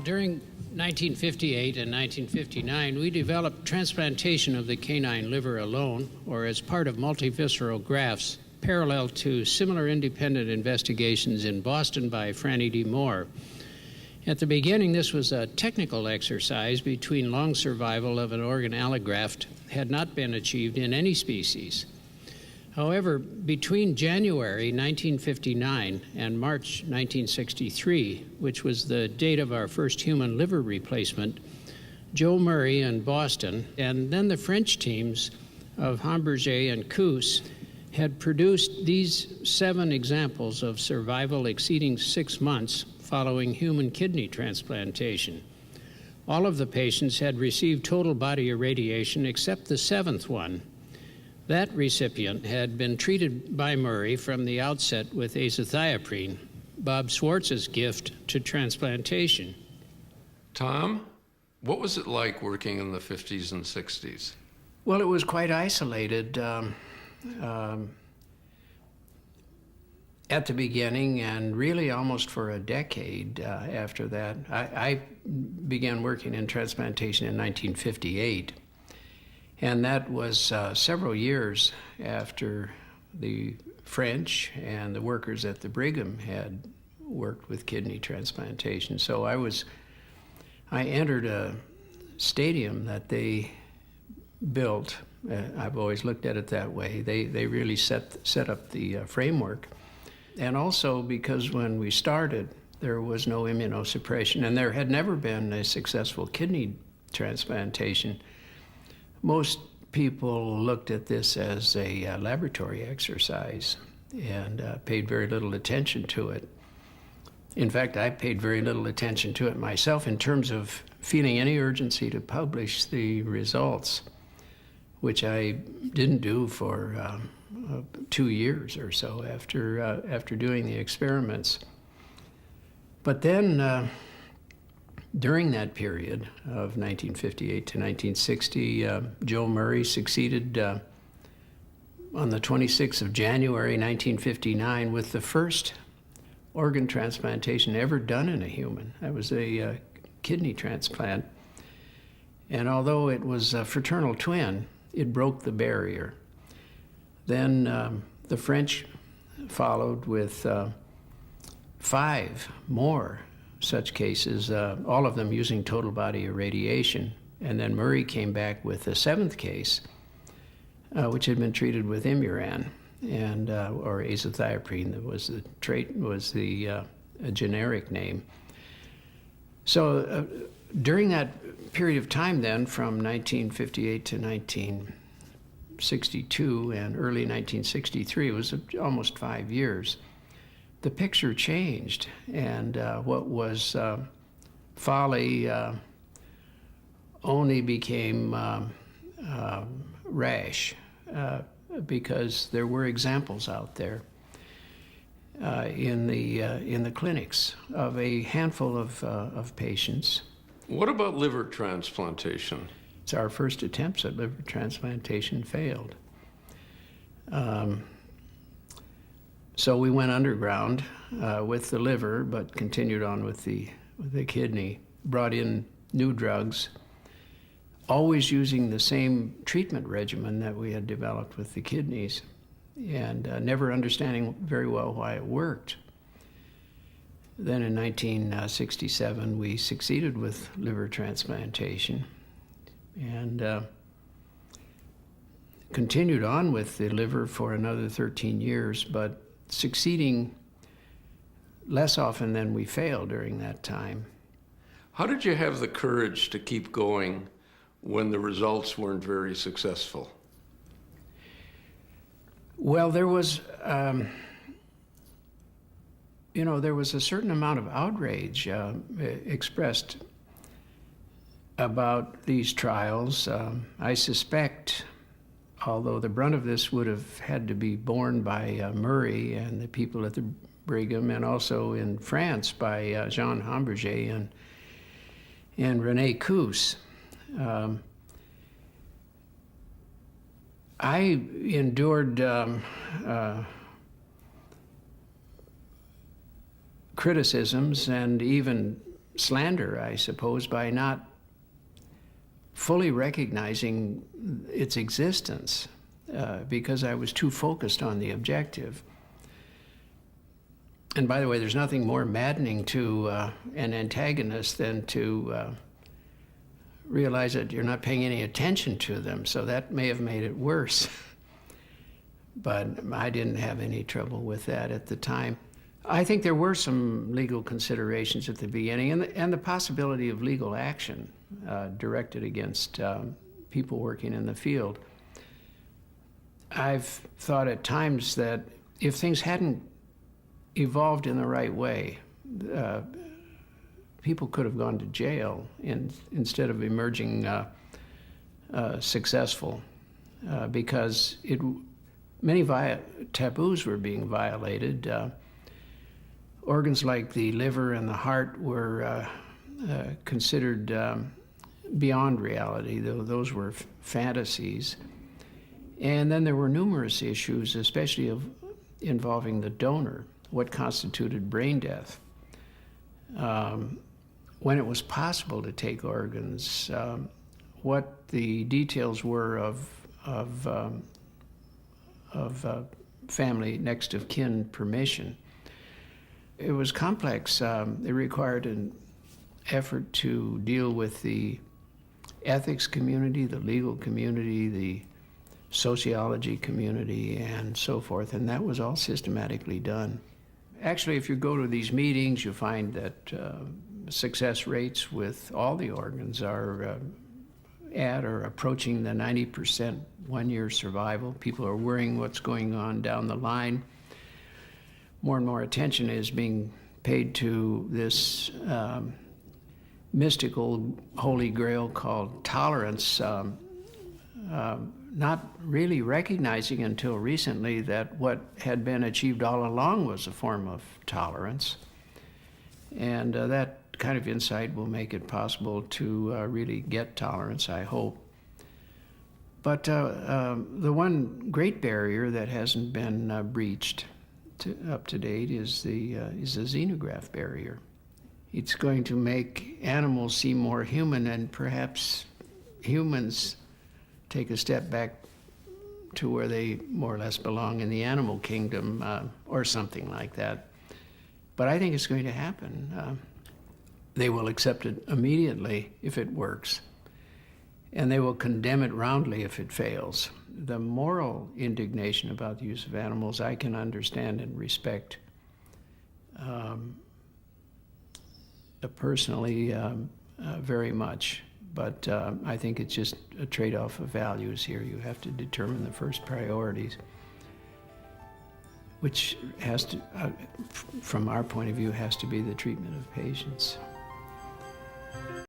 Well, during 1958 and 1959, we developed transplantation of the canine liver alone, or as part of multivisceral grafts, parallel to similar independent investigations in Boston by Franny D. Moore. At the beginning, this was a technical exercise between long survival of an organ allograft had not been achieved in any species. However, between January 1959 and March 1963, which was the date of our first human liver replacement, Joe Murray in Boston and then the French teams of Hamburger and Kuss had produced these 7 examples of survival exceeding 6 months following human kidney transplantation. All of the patients had received total body irradiation except the 7th one. That recipient had been treated by Murray from the outset with azathioprine, Bob Schwartz's gift to transplantation. Tom, what was it like working in the 50s and 60s? Well, it was quite isolated at the beginning, and really almost for a decade after that. I began working in transplantation in 1958. And that was several years after the French and the workers at the Brigham had worked with kidney transplantation. So I entered a stadium that they built. I've always looked at it that way. They really set up the framework. And also because when we started, there was no immunosuppression, and there had never been a successful kidney transplantation. Most people looked at this as a laboratory exercise and paid very little attention to it. In fact, I paid very little attention to it myself in terms of feeling any urgency to publish the results, which I didn't do for 2 years or so after doing the experiments. But then, during that period of 1958 to 1960, Joe Murray succeeded on the 26th of January 1959 with the first organ transplantation ever done in a human. That was a kidney transplant. And although it was a fraternal twin, it broke the barrier. Then the French followed with 5 more such cases, all of them using total body irradiation. And then Murray came back with a 7th case, which had been treated with Imuran and or azathioprine. That was the generic name. So during that period of time, then, from 1958 to 1962 and early 1963, it was almost 5 years. The picture changed, and what was folly only became rash, because there were examples out there in the clinics of a handful of patients. What about liver transplantation? It's our first attempts at liver transplantation failed. So we went underground with the liver, but continued on with the kidney, brought in new drugs, always using the same treatment regimen that we had developed with the kidneys, and never understanding very well why it worked. Then in 1967, we succeeded with liver transplantation and continued on with the liver for another 13 years, but succeeding less often than we failed during that time. How did you have the courage to keep going when the results weren't very successful? Well, there was, there was a certain amount of outrage expressed about these trials. I suspect, although the brunt of this would have had to be borne by Murray and the people at the Brigham, and also in France by Jean Hamburger and René Kuss. I endured criticisms and even slander, I suppose, by not fully recognizing its existence because I was too focused on the objective. And by the way, there's nothing more maddening to an antagonist than to realize that you're not paying any attention to them, so that may have made it worse. But I didn't have any trouble with that at the time. I think there were some legal considerations at the beginning and the possibility of legal action directed against people working in the field. I've thought at times that if things hadn't evolved in the right way, people could have gone to jail instead of emerging successful because many taboos were being violated. Organs like the liver and the heart were considered beyond reality, though those were fantasies. And then there were numerous issues, especially involving the donor, what constituted brain death. When it was possible to take organs, what the details were of family next of kin permission. It was complex. It required an effort to deal with the ethics community, the legal community, the sociology community, and so forth, and that was all systematically done. Actually, if you go to these meetings, you find that success rates with all the organs are at or approaching the 90% one-year survival. People are worrying what's going on down the line. More and more attention is being paid to this mystical holy grail called tolerance, not really recognizing until recently that what had been achieved all along was a form of tolerance. And that kind of insight will make it possible to really get tolerance, I hope. But the one great barrier that hasn't been breached up to date is the xenograph barrier. It's going to make animals seem more human, and perhaps humans take a step back to where they more or less belong in the animal kingdom, or something like that. But I think it's going to happen. They will accept it immediately if it works, and they will condemn it roundly if it fails. The moral indignation about the use of animals I can understand and respect personally very much, but I think it's just a trade-off of values here. You have to determine the first priorities, which has to, from our point of view, has to be the treatment of patients.